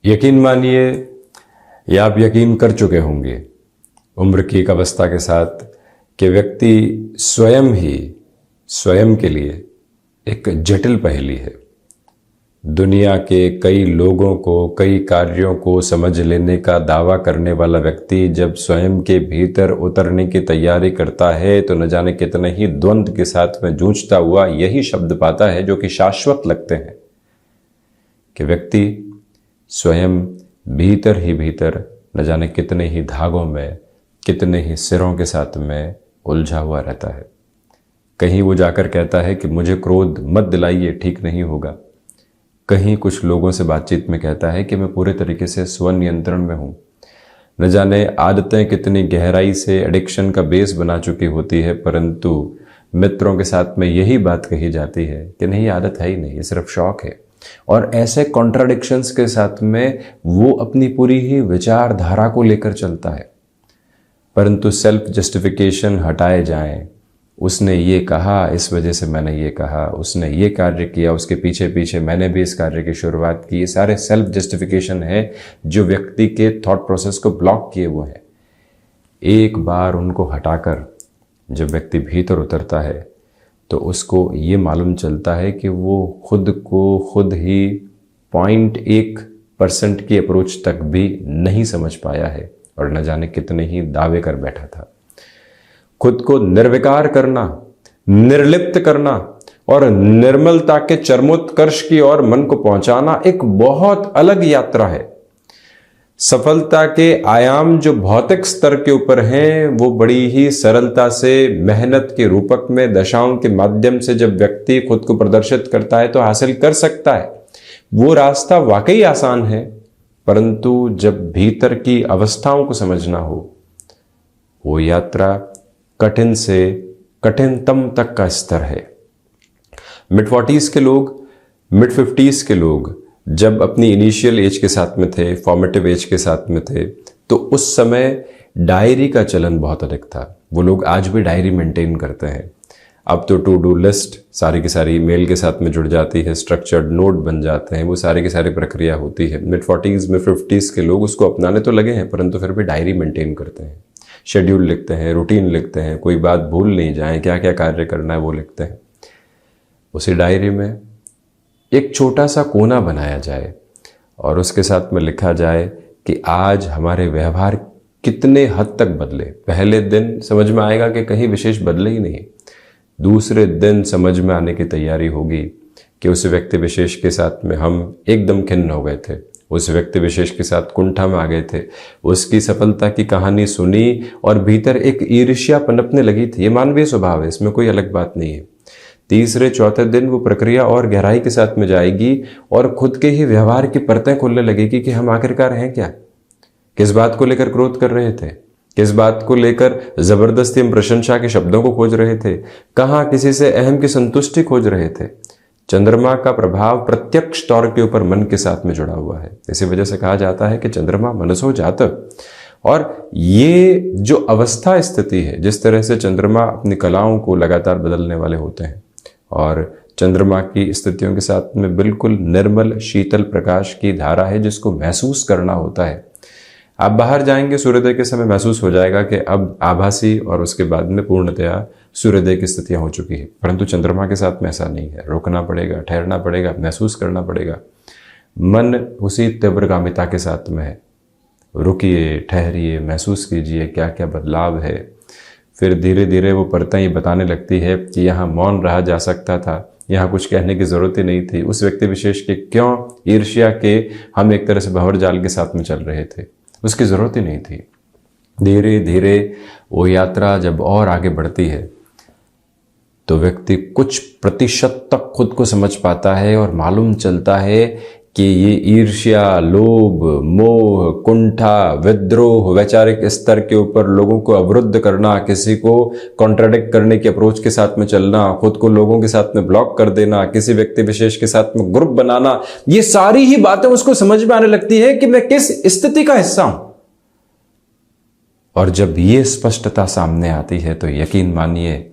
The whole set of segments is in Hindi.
यकीन मानिए या आप यकीन कर चुके होंगे उम्र की एक अवस्था के साथ कि व्यक्ति स्वयं ही स्वयं के लिए एक जटिल पहेली है। दुनिया के कई लोगों को, कई कार्यों को समझ लेने का दावा करने वाला व्यक्ति जब स्वयं के भीतर उतरने की तैयारी करता है तो न जाने कितने ही द्वंद्व के साथ में जूझता हुआ यही शब्द पाता है जो कि शाश्वत लगते हैं कि व्यक्ति स्वयं भीतर ही भीतर न जाने कितने ही धागों में, कितने ही सिरों के साथ में उलझा हुआ रहता है। कहीं वो जाकर कहता है कि मुझे क्रोध मत दिलाइए, ठीक नहीं होगा। कहीं कुछ लोगों से बातचीत में कहता है कि मैं पूरे तरीके से स्वनियंत्रण में हूँ। न जाने आदतें कितनी गहराई से एडिक्शन का बेस बना चुकी होती है, परंतु मित्रों के साथ में यही बात कही जाती है कि नहीं, आदत है ही नहीं, ये सिर्फ शौक है। और ऐसे कॉन्ट्राडिक्शंस के साथ में वो अपनी पूरी ही विचारधारा को लेकर चलता है। परंतु सेल्फ जस्टिफिकेशन हटाए जाएं, उसने ये कहा इस वजह से मैंने ये कहा, उसने ये कार्य किया उसके पीछे पीछे मैंने भी इस कार्य की शुरुआत की, ये सारे सेल्फ जस्टिफिकेशन है जो व्यक्ति के थॉट प्रोसेस को ब्लॉक किए हुए हैं। एक बार उनको हटाकर जब व्यक्ति भीतर उतरता है तो उसको ये मालूम चलता है कि वो खुद को खुद ही 0.1% की अप्रोच तक भी नहीं समझ पाया है और न जाने कितने ही दावे कर बैठा था। खुद को निर्विकार करना, निर्लिप्त करना और निर्मलता के चरमोत्कर्ष की ओर मन को पहुंचाना एक बहुत अलग यात्रा है। सफलता के आयाम जो भौतिक स्तर के ऊपर हैं वो बड़ी ही सरलता से मेहनत के रूपक में दशाओं के माध्यम से जब व्यक्ति खुद को प्रदर्शित करता है तो हासिल कर सकता है। वो रास्ता वाकई आसान है, परंतु जब भीतर की अवस्थाओं को समझना हो, वो यात्रा कठिन से कठिनतम तक का स्तर है। मिड 40s के लोग, मिड 50s के लोग जब अपनी इनिशियल एज के साथ में थे, फॉर्मेटिव एज के साथ में थे, तो उस समय डायरी का चलन बहुत अधिक था। वो लोग आज भी डायरी मेंटेन करते हैं। अब तो टू डू लिस्ट सारी की सारी मेल के साथ में जुड़ जाती है, स्ट्रक्चर्ड नोट बन जाते हैं, वो सारी की सारी प्रक्रिया होती है। मिड 40s में 50s के लोग उसको अपनाने तो लगे हैं, परंतु फिर भी डायरी मेंटेन करते हैं, शेड्यूल लिखते हैं, रूटीन लिखते हैं, कोई बात भूल नहीं जाए, क्या क्या कार्य करना है वो लिखते हैं। उसी डायरी में एक छोटा सा कोना बनाया जाए और उसके साथ में लिखा जाए कि आज हमारे व्यवहार कितने हद तक बदले। पहले दिन समझ में आएगा कि कहीं विशेष बदले ही नहीं, दूसरे दिन समझ में आने की तैयारी होगी कि उस व्यक्ति विशेष के साथ में हम एकदम खिन्न हो गए थे, उस व्यक्ति विशेष के साथ कुंठा में आ गए थे, उसकी सफलता की कहानी सुनी और भीतर एक ईर्ष्या पनपने लगी थी। ये मानवीय स्वभाव है, इसमें कोई अलग बात नहीं है। तीसरे चौथे दिन वो प्रक्रिया और गहराई के साथ में जाएगी और खुद के ही व्यवहार की परतें खुलने लगेगी कि हम आखिरकार हैं क्या, किस बात को लेकर क्रोध कर रहे थे, किस बात को लेकर जबरदस्ती हम प्रशंसा के शब्दों को खोज रहे थे, कहाँ किसी से अहम की संतुष्टि खोज रहे थे। चंद्रमा का प्रभाव प्रत्यक्ष तौर के ऊपर मन के साथ में जुड़ा हुआ है। इसी वजह से कहा जाता है कि चंद्रमा मनसो जात। और ये जो अवस्था स्थिति है, जिस तरह से चंद्रमा अपनी कलाओं को लगातार बदलने वाले होते हैं और चंद्रमा की स्थितियों के साथ में बिल्कुल निर्मल शीतल प्रकाश की धारा है जिसको महसूस करना होता है। आप बाहर जाएंगे सूर्योदय के समय महसूस हो जाएगा कि अब आभासी और उसके बाद में पूर्णतया सूर्योदय की स्थितियां हो चुकी है, परंतु चंद्रमा के साथ में ऐसा नहीं है। रुकना पड़ेगा, ठहरना पड़ेगा, महसूस करना पड़ेगा। मन उसी तीव्रगामिता के साथ में है। रुकिए, ठहरिए, महसूस कीजिए क्या क्या बदलाव है। फिर धीरे धीरे वो परतें ये बताने लगती है कि यहाँ मौन रहा जा सकता था, यहाँ कुछ कहने की ज़रूरत ही नहीं थी। उस व्यक्ति विशेष के क्यों ईर्ष्या के हम एक तरह से भंवर जाल के साथ में चल रहे थे, उसकी ज़रूरत ही नहीं थी। धीरे धीरे वो यात्रा जब और आगे बढ़ती है तो व्यक्ति कुछ प्रतिशत तक खुद को समझ पाता है और मालूम चलता है कि ये ईर्ष्या, लोभ, मोह, कुंठा, विद्रोह, वैचारिक स्तर के ऊपर लोगों को अवरुद्ध करना, किसी को कॉन्ट्राडिक्ट करने की अप्रोच के साथ में चलना, खुद को लोगों के साथ में ब्लॉक कर देना, किसी व्यक्ति विशेष के साथ में ग्रुप बनाना, ये सारी ही बातें उसको समझ में आने लगती है कि मैं किस स्थिति का हिस्सा हूं। और जब ये स्पष्टता सामने आती है तो यकीन मानिए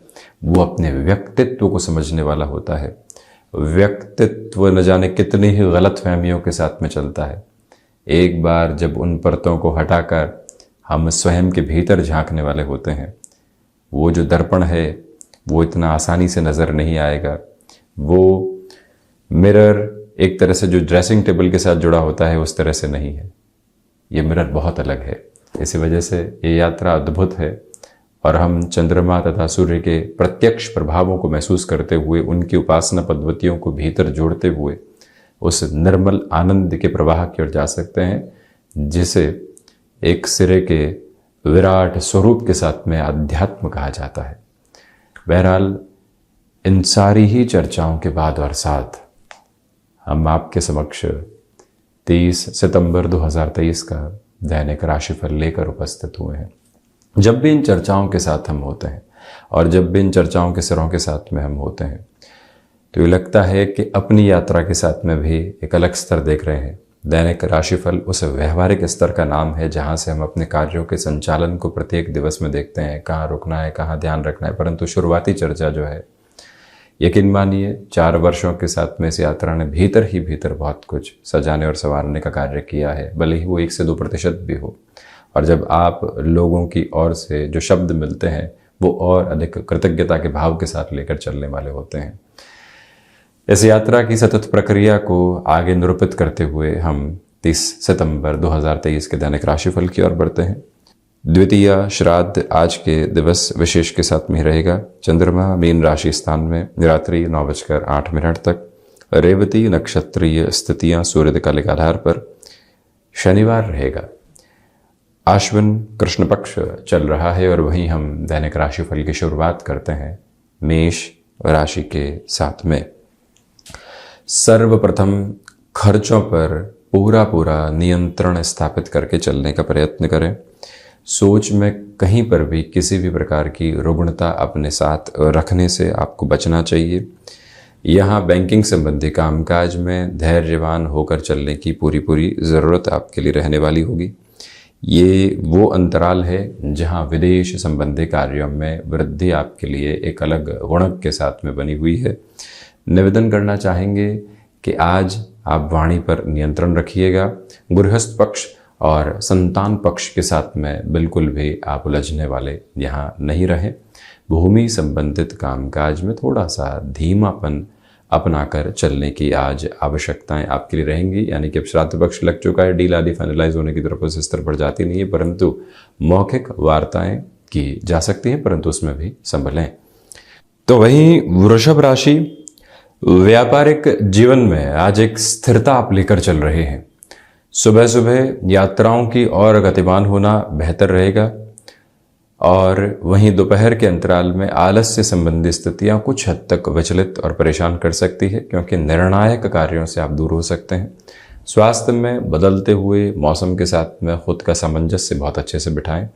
वो अपने व्यक्तित्व को समझने वाला होता है। व्यक्तित्व न जाने कितनी ही गलत फहमियों के साथ में चलता है। एक बार जब उन परतों को हटाकर हम स्वयं के भीतर झांकने वाले होते हैं, वो जो दर्पण है वो इतना आसानी से नज़र नहीं आएगा। वो मिरर एक तरह से जो ड्रेसिंग टेबल के साथ जुड़ा होता है उस तरह से नहीं है, ये मिरर बहुत अलग है। इसी वजह से ये यात्रा अद्भुत है और हम चंद्रमा तथा सूर्य के प्रत्यक्ष प्रभावों को महसूस करते हुए, उनकी उपासना पद्धतियों को भीतर जोड़ते हुए उस निर्मल आनंद के प्रवाह की ओर जा सकते हैं, जिसे एक सिरे के विराट स्वरूप के साथ में अध्यात्म कहा जाता है। बहरहाल इन सारी ही चर्चाओं के बाद और साथ हम आपके समक्ष 30 सितंबर 2023 का दैनिक राशिफल लेकर उपस्थित हुए हैं। जब भी इन चर्चाओं के साथ हम होते हैं और जब भी इन चर्चाओं के सिरों के साथ में हम होते हैं तो ये लगता है कि अपनी यात्रा के साथ में भी एक अलग स्तर देख रहे हैं। दैनिक राशिफल उस व्यवहारिक स्तर का नाम है जहाँ से हम अपने कार्यों के संचालन को प्रत्येक दिवस में देखते हैं, कहाँ रुकना है, कहाँ ध्यान रखना है। परंतु शुरुआती चर्चा जो है, यकीन मानिए 4 वर्षों के साथ में इस यात्रा ने भीतर ही भीतर बहुत कुछ सजाने और संवारने का कार्य किया है, भले ही वो 1 से 2% भी हो। और जब आप लोगों की ओर से जो शब्द मिलते हैं वो और अधिक कृतज्ञता के भाव के साथ लेकर चलने वाले होते हैं। इस यात्रा की सतत प्रक्रिया को आगे निरूपित करते हुए हम 30 सितंबर 2023 के दैनिक राशिफल की ओर बढ़ते हैं। द्वितीय श्राद्ध आज के दिवस विशेष के साथ में रहेगा। चंद्रमा मीन राशि स्थान में रात्रि 9:08 तक, रेवती नक्षत्रीय स्थितियां सूर्य काले के आधार पर, शनिवार रहेगा, आश्विन कृष्ण पक्ष चल रहा है। और वहीं हम दैनिक राशिफल की शुरुआत करते हैं मेष राशि के साथ में। सर्वप्रथम खर्चों पर पूरा नियंत्रण स्थापित करके चलने का प्रयत्न करें। सोच में कहीं पर भी किसी भी प्रकार की रुग्णता अपने साथ रखने से आपको बचना चाहिए। यहाँ बैंकिंग संबंधी कामकाज में धैर्यवान होकर चलने की पूरी ज़रूरत आपके लिए रहने वाली होगी। ये वो अंतराल है जहाँ विदेश संबंधी कार्यों में वृद्धि आपके लिए एक अलग गुणक के साथ में बनी हुई है। निवेदन करना चाहेंगे कि आज आप वाणी पर नियंत्रण रखिएगा। गृहस्थ पक्ष और संतान पक्ष के साथ में बिल्कुल भी आप उलझने वाले यहाँ नहीं रहें। भूमि संबंधित कामकाज में थोड़ा सा धीमापन अपनाकर चलने की आज आवश्यकताएं आपके लिए रहेंगी। यानी कि अब श्राद्ध पक्ष लग चुका है, डील आदि फाइनलाइज होने की तरफ उस स्तर पर जाती नहीं है, परंतु मौखिक वार्ताएं की जा सकती हैं, परंतु उसमें भी संभलें। तो वहीं वृषभ राशि, व्यापारिक जीवन में आज एक स्थिरता आप लेकर चल रहे हैं। सुबह सुबह यात्राओं की ओर गतिमान होना बेहतर रहेगा और वहीं दोपहर के अंतराल में आलस्य संबंधी स्थितियां कुछ हद तक विचलित और परेशान कर सकती है, क्योंकि निर्णायक कार्यों से आप दूर हो सकते हैं। स्वास्थ्य में बदलते हुए मौसम के साथ में खुद का सामंजस्य बहुत अच्छे से बिठाएं।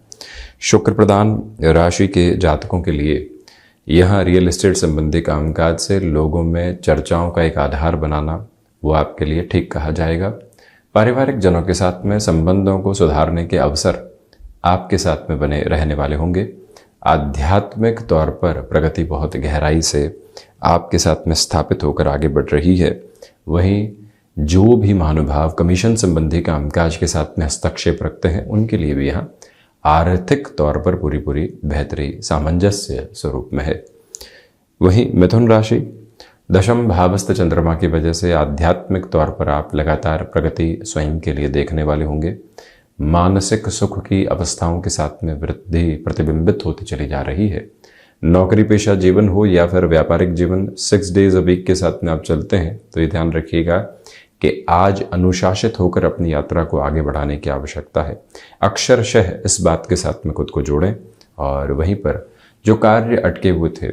शुक्र प्रदान राशि के जातकों के लिए यहाँ रियल एस्टेट संबंधी कामकाज से लोगों में चर्चाओं का एक आधार बनाना वो आपके लिए ठीक कहा जाएगा। पारिवारिक जनों के साथ में संबंधों को सुधारने के अवसर आपके साथ में बने रहने वाले होंगे। आध्यात्मिक तौर पर प्रगति बहुत गहराई से आपके साथ में स्थापित होकर आगे बढ़ रही है। वहीं जो भी महानुभाव कमीशन संबंधी कामकाज के साथ में हस्तक्षेप रखते हैं उनके लिए भी यहाँ आर्थिक तौर पर पूरी बेहतरी सामंजस्य स्वरूप में है। वहीं मिथुन राशि, दशम भावस्थ चंद्रमा की वजह से आध्यात्मिक तौर पर आप लगातार प्रगति स्वयं के लिए देखने वाले होंगे। मानसिक सुख की अवस्थाओं के साथ में वृद्धि प्रतिबिंबित होती चली जा रही है। नौकरी पेशा जीवन हो या फिर व्यापारिक जीवन, 6 डेज अ वीक के साथ में आप चलते हैं तो ये ध्यान रखिएगा कि आज अनुशासित होकर अपनी यात्रा को आगे बढ़ाने की आवश्यकता है। अक्षरशः इस बात के साथ में खुद को जोड़ें और वहीं पर जो कार्य अटके हुए थे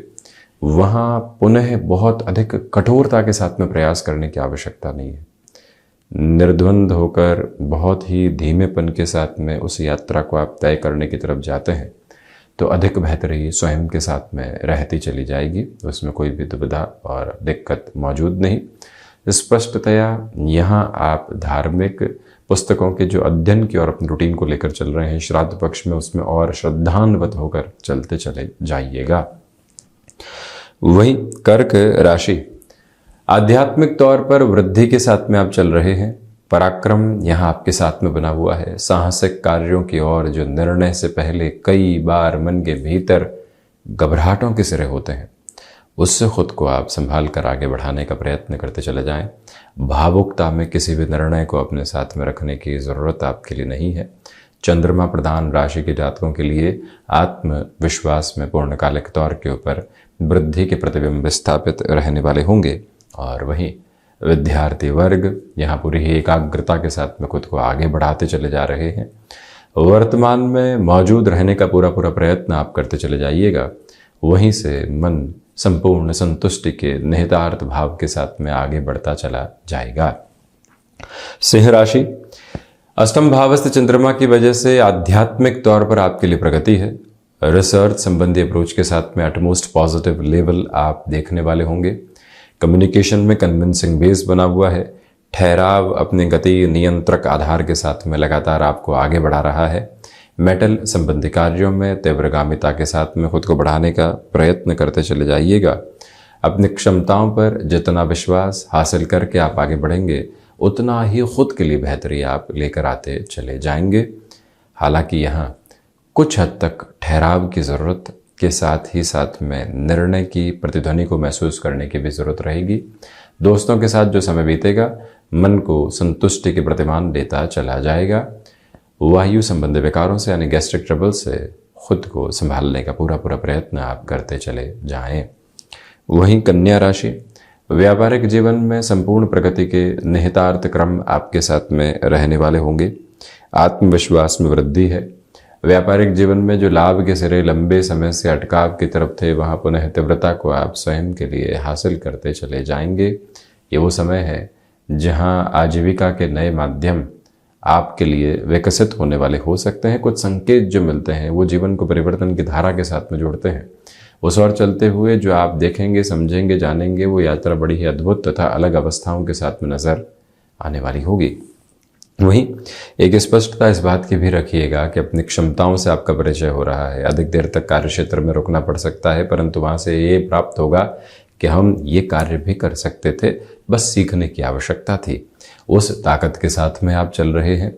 वहाँ पुनः बहुत अधिक कठोरता के साथ में प्रयास करने की आवश्यकता नहीं है। निर्द्वंद होकर बहुत ही धीमेपन के साथ में उस यात्रा को आप तय करने की तरफ जाते हैं तो अधिक बेहतरी स्वयं के साथ में रहती चली जाएगी। उसमें कोई भी दुविधा और दिक्कत मौजूद नहीं। स्पष्टतया यहाँ आप धार्मिक पुस्तकों के जो अध्ययन की और अपनी रूटीन को लेकर चल रहे हैं श्राद्ध पक्ष में, उसमें और श्रद्धान्वित होकर चलते चले जाइएगा। वहीं कर्क राशि, आध्यात्मिक तौर पर वृद्धि के साथ में आप चल रहे हैं। पराक्रम यहाँ आपके साथ में बना हुआ है। साहसिक कार्यों की ओर जो निर्णय से पहले कई बार मन के भीतर घबराहटों के सिरे होते हैं, उससे खुद को आप संभाल कर आगे बढ़ाने का प्रयत्न करते चले जाएं। भावुकता में किसी भी निर्णय को अपने साथ में रखने की ज़रूरत आपके लिए नहीं है। चंद्रमा प्रधान राशि के जातकों के लिए आत्मविश्वास में पूर्णकालिक तौर के ऊपर वृद्धि के प्रतिबिंब स्थापित रहने वाले होंगे। और वहीं विद्यार्थी वर्ग यहाँ पूरी ही एकाग्रता के साथ में खुद को आगे बढ़ाते चले जा रहे हैं। वर्तमान में मौजूद रहने का पूरा प्रयत्न आप करते चले जाइएगा। वहीं से मन संपूर्ण संतुष्टि के निहितार्थ भाव के साथ में आगे बढ़ता चला जाएगा। सिंह राशि, अष्टम भावस्थ चंद्रमा की वजह से आध्यात्मिक तौर पर आपके लिए प्रगति है। रिसर्च संबंधी अप्रोच के साथ में एटमोस्ट पॉजिटिव लेवल आप देखने वाले होंगे। कम्युनिकेशन में कन्विंसिंग बेस बना हुआ है। ठहराव अपने गति नियंत्रक आधार के साथ में लगातार आपको आगे बढ़ा रहा है। मेटल संबंधी कार्यों में तीव्रगामिता के साथ में खुद को बढ़ाने का प्रयत्न करते चले जाइएगा। अपनी क्षमताओं पर जितना विश्वास हासिल करके आप आगे बढ़ेंगे, उतना ही खुद के लिए बेहतरी आप लेकर आते चले जाएंगे। हालांकि यहाँ कुछ हद तक ठहराव की ज़रूरत के साथ ही साथ में निर्णय की प्रतिध्वनि को महसूस करने की भी ज़रूरत रहेगी। दोस्तों के साथ जो समय बीतेगा, मन को संतुष्टि के प्रतिमान देता चला जाएगा। वायु संबंधी विकारों से यानी गैस्ट्रिक ट्रबल से खुद को संभालने का पूरा प्रयत्न आप करते चले जाएं। वहीं कन्या राशि, व्यापारिक जीवन में संपूर्ण प्रगति के निहितार्थ क्रम आपके साथ में रहने वाले होंगे। आत्मविश्वास में वृद्धि है। व्यापारिक जीवन में जो लाभ के सिरे लंबे समय से अटकाव की तरफ थे, वहां पुनः तीव्रता को आप स्वयं के लिए हासिल करते चले जाएंगे। ये वो समय है जहां आजीविका के नए माध्यम आपके लिए विकसित होने वाले हो सकते हैं। कुछ संकेत जो मिलते हैं वो जीवन को परिवर्तन की धारा के साथ में जोड़ते हैं। उस ओर चलते हुए जो आप देखेंगे, समझेंगे, जानेंगे, वो यात्रा बड़ी ही अद्भुत तथा अलग अवस्थाओं के साथ में नजर आने वाली होगी। वहीं एक स्पष्टता इस बात की भी रखिएगा कि अपनी क्षमताओं से आपका परिचय हो रहा है। अधिक देर तक कार्य क्षेत्र में रुकना पड़ सकता है, परंतु वहां से ये प्राप्त होगा कि हम ये कार्य भी कर सकते थे, बस सीखने की आवश्यकता थी। उस ताकत के साथ में आप चल रहे हैं।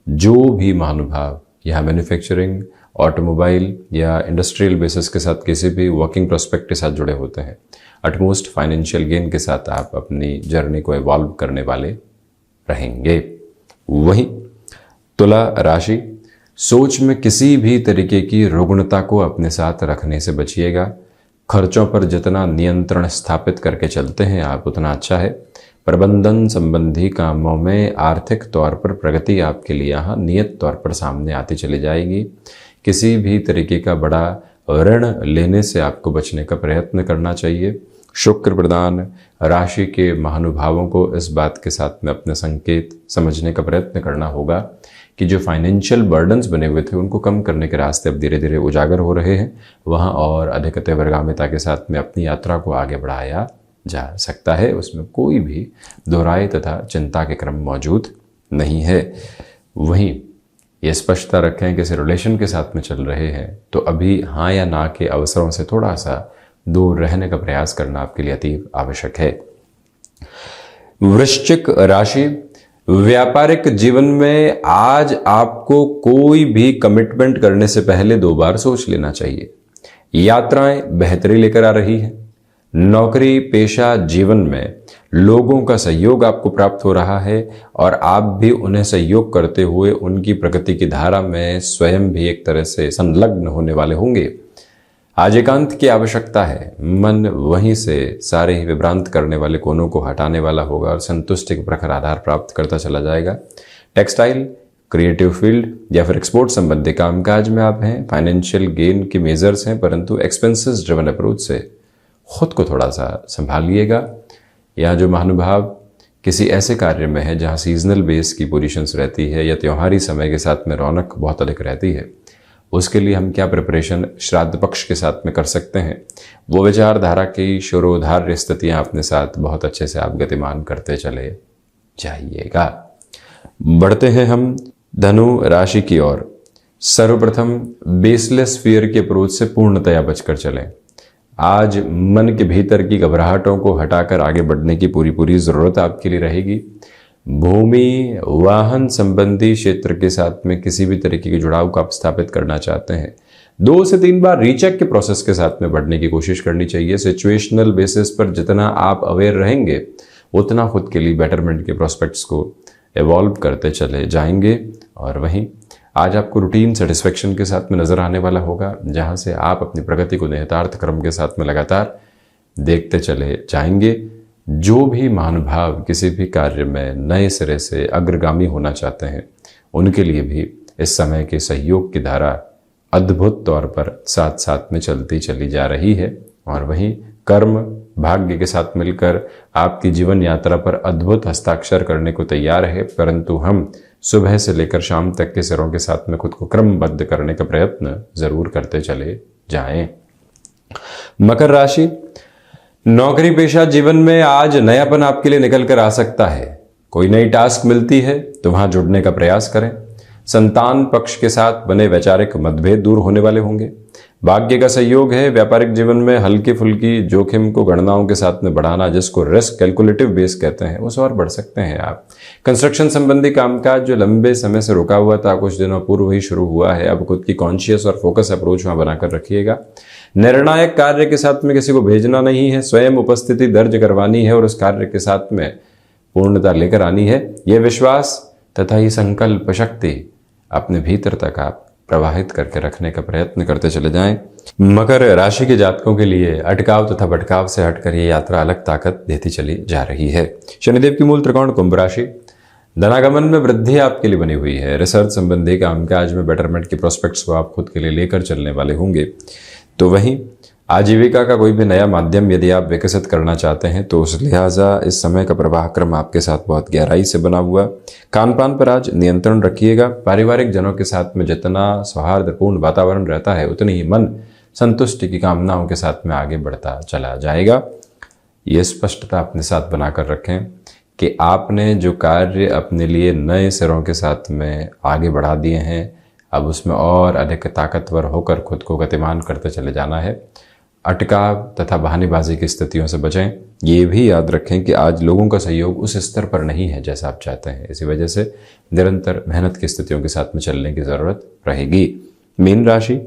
जो भी महानुभाव यहाँ मैन्युफैक्चरिंग, ऑटोमोबाइल या इंडस्ट्रियल बेसिस के साथ किसी भी वर्किंग प्रोस्पेक्ट के साथ जुड़े होते हैं, अटमोस्ट फाइनेंशियल गेन के साथ आप अपनी जर्नी को इवॉल्व करने वाले रहेंगे। वहीं तुला राशि, सोच में किसी भी तरीके की रुग्णता को अपने साथ रखने से बचिएगा। खर्चों पर जितना नियंत्रण स्थापित करके चलते हैं आप, उतना अच्छा है। प्रबंधन संबंधी कामों में आर्थिक तौर पर प्रगति आपके लिए यहाँ नियत तौर पर सामने आती चली जाएगी। किसी भी तरीके का बड़ा ऋण लेने से आपको बचने का प्रयत्न करना चाहिए। शुक्र प्रधान राशि के महानुभावों को इस बात के साथ में अपने संकेत समझने का प्रयत्न करना होगा कि जो फाइनेंशियल बर्डन्स बने हुए थे, उनको कम करने के रास्ते अब धीरे धीरे उजागर हो रहे हैं। वहाँ और अधिक तीव्रगामिता के साथ में अपनी यात्रा को आगे बढ़ाया जा सकता है। उसमें कोई भी दोहराए तथा चिंता के क्रम मौजूद नहीं है। वहीं ये स्पष्टता रखें कि इस रिलेशन के साथ में चल रहे हैं तो अभी हाँ या ना के अवसरों से थोड़ा सा दूर रहने का प्रयास करना आपके लिए अतीव आवश्यक है। वृश्चिक राशि, व्यापारिक जीवन में आज आपको कोई भी कमिटमेंट करने से पहले 2 बार सोच लेना चाहिए। यात्राएं बेहतरी लेकर आ रही हैं। नौकरी पेशा जीवन में लोगों का सहयोग आपको प्राप्त हो रहा है और आप भी उन्हें सहयोग करते हुए उनकी प्रगति की धारा में स्वयं भी एक तरह से संलग्न होने वाले होंगे। आज एकांत की आवश्यकता है। मन वहीं से सारे ही विभ्रांत करने वाले कोनों को हटाने वाला होगा और संतुष्टि का प्रखर आधार प्राप्त करता चला जाएगा। टेक्सटाइल, क्रिएटिव फील्ड या फिर एक्सपोर्ट संबंधी कामकाज में आप हैं। फाइनेंशियल गेन की मेजर्स हैं, परंतु एक्सपेंसेस ड्रिवन अप्रोच से खुद को थोड़ा सा संभालिएगा। या जो महानुभाव किसी ऐसे कार्य में है जहां सीजनल बेस की पोजीशंस रहती है या त्योहारी समय के साथ में रौनक बहुत अधिक रहती है, उसके लिए हम क्या प्रिपरेशन श्राद्ध पक्ष के साथ में कर सकते हैं, वो विचारधारा की शुरोधार्य स्थितियां अपने साथ बहुत अच्छे से आप गतिमान करते चले जाइएगा। बढ़ते हैं हम धनु राशि की ओर। सर्वप्रथम बेसलेस फियर के अप्रोच से पूर्णतया बचकर चलें। आज मन के भीतर की घबराहटों को हटाकर आगे बढ़ने की पूरी ज़रूरत आपके लिए रहेगी। भूमि वाहन संबंधी क्षेत्र के साथ में किसी भी तरीके के जुड़ाव को आप स्थापित करना चाहते हैं, 2 से 3 बार रीचेक के प्रोसेस के साथ में बढ़ने की कोशिश करनी चाहिए। सिचुएशनल बेसिस पर जितना आप अवेयर रहेंगे उतना खुद के लिए बेटरमेंट के प्रोस्पेक्ट्स को एवॉल्व करते चले जाएंगे। और वहीं आज आपको रूटीन सेटिस्फेक्शन के साथ में नजर आने वाला होगा, जहां से आप अपनी प्रगति को निहितार्थ क्रम के साथ में लगातार देखते चले जाएंगे। जो भी महानुभाव किसी भी कार्य में नए सिरे से अग्रगामी होना चाहते हैं, उनके लिए भी इस समय के सहयोग की धारा अद्भुत तौर पर साथ साथ में चलती चली जा रही है। और वहीं कर्म भाग्य के साथ मिलकर आपकी जीवन यात्रा पर अद्भुत हस्ताक्षर करने को तैयार है, परंतु हम सुबह से लेकर शाम तक के सिरों के साथ में खुद को क्रमबद्ध करने का प्रयत्न जरूर करते चले जाएं। मकर राशि, नौकरी पेशा जीवन में आज नयापन आपके लिए निकल कर आ सकता है। कोई नई टास्क मिलती है तो वहां जुड़ने का प्रयास करें। संतान पक्ष के साथ बने वैचारिक मतभेद दूर होने वाले होंगे। भाग्य का सहयोग है। व्यापारिक जीवन में हल्की फुल्की जोखिम को गणनाओं के साथ में बढ़ाना, जिसको रिस्क कैलकुलेटिव बेस कहते हैं, उस और बढ़ सकते हैं आप। कंस्ट्रक्शन संबंधी कामकाज जो लंबे समय से रुका हुआ था, कुछ दिनों पूर्व ही शुरू हुआ है। अब खुद की कॉन्शियस और फोकस अप्रोच वहां बनाकर रखिएगा। निर्णायक कार्य के साथ में किसी को भेजना नहीं है, स्वयं उपस्थिति दर्ज करवानी है और उस कार्य के साथ में पूर्णता लेकर आनी है। यह विश्वास तथा ये संकल्प शक्ति अपने भीतर तक आप प्रवाहित करके रखने का प्रयत्न करते चले जाएं। मकर राशि के जातकों के लिए अटकाव तथा भटकाव से हटकर ये यात्रा अलग ताकत देती चली जा रही है। शनिदेव की मूल त्रिकोण कुंभ राशि, धनागमन में वृद्धि आपके लिए बनी हुई है। रिसर्च संबंधी कामकाज में बेटरमेंट की प्रोस्पेक्ट्स को आप खुद के लिए लेकर चलने वाले होंगे। तो वहीं आजीविका का कोई भी नया माध्यम यदि आप विकसित करना चाहते हैं तो उस लिहाजा इस समय का प्रवाह क्रम आपके साथ बहुत गहराई से बना हुआ। खान पान पर आज नियंत्रण रखिएगा। पारिवारिक जनों के साथ में जितना सौहार्दपूर्ण वातावरण रहता है, उतनी ही मन संतुष्टि की कामनाओं के साथ में आगे बढ़ता चला जाएगा। ये स्पष्टता अपने साथ बनाकर रखें कि आपने जो कार्य अपने लिए नए सिरों के साथ में आगे बढ़ा दिए हैं, अब उसमें और अधिक ताकतवर होकर खुद को गतिमान करते चले जाना है। अटकाव तथा बहानेबाजी की स्थितियों से बचें। ये भी याद रखें कि आज लोगों का सहयोग उस स्तर पर नहीं है जैसा आप चाहते हैं। इसी वजह से निरंतर मेहनत की स्थितियों के साथ में चलने की जरूरत रहेगी। मीन राशि,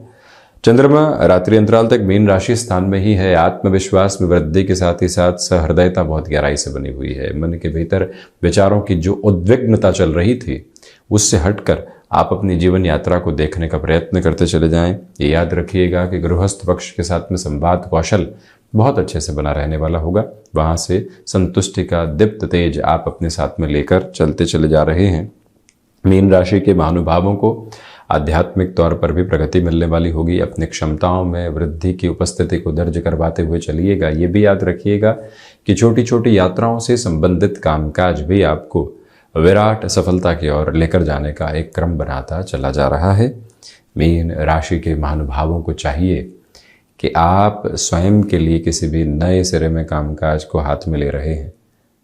चंद्रमा रात्रि अंतराल तक मीन राशि स्थान में ही है। आत्मविश्वास में वृद्धि के साथ ही साथ सहृदयता बहुत गहराई से बनी हुई है। मन के भीतर विचारों की जो उद्विग्नता चल रही थी, उससे हटकर आप अपनी जीवन यात्रा को देखने का प्रयत्न करते चले जाएं। ये याद रखिएगा कि गृहस्थ पक्ष के साथ में संवाद कौशल बहुत अच्छे से बना रहने वाला होगा। वहां से संतुष्टि का दीप्त तेज आप अपने साथ में लेकर चलते चले जा रहे हैं। मीन राशि के महानुभावों को आध्यात्मिक तौर पर भी प्रगति मिलने वाली होगी। अपनी क्षमताओं में वृद्धि की उपस्थिति को दर्ज करवाते हुए चलिएगा। ये भी याद रखिएगा कि छोटी छोटी यात्राओं से संबंधित कामकाज भी आपको विराट सफलता की ओर लेकर जाने का एक क्रम बनाता चला जा रहा है। मीन राशि के महानुभावों को चाहिए कि आप स्वयं के लिए किसी भी नए सिरे में कामकाज को हाथ में ले रहे हैं,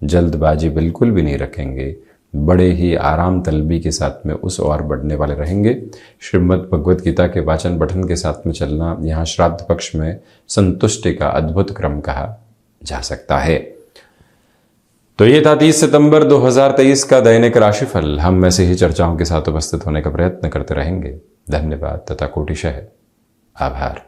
जल्दबाजी बिल्कुल भी नहीं रखेंगे। बड़े ही आराम तलबी के साथ में उस ओर बढ़ने वाले रहेंगे। श्रीमद् भगवद गीता के वाचन पठन के साथ में चलना यहाँ श्राद्ध पक्ष में संतुष्टि का अद्भुत क्रम कहा जा सकता है। तो ये था 30 सितंबर 2023 का दैनिक राशिफल। हम ऐसे ही चर्चाओं के साथ उपस्थित होने का प्रयत्न करते रहेंगे। धन्यवाद तथा कोटिशः आभार।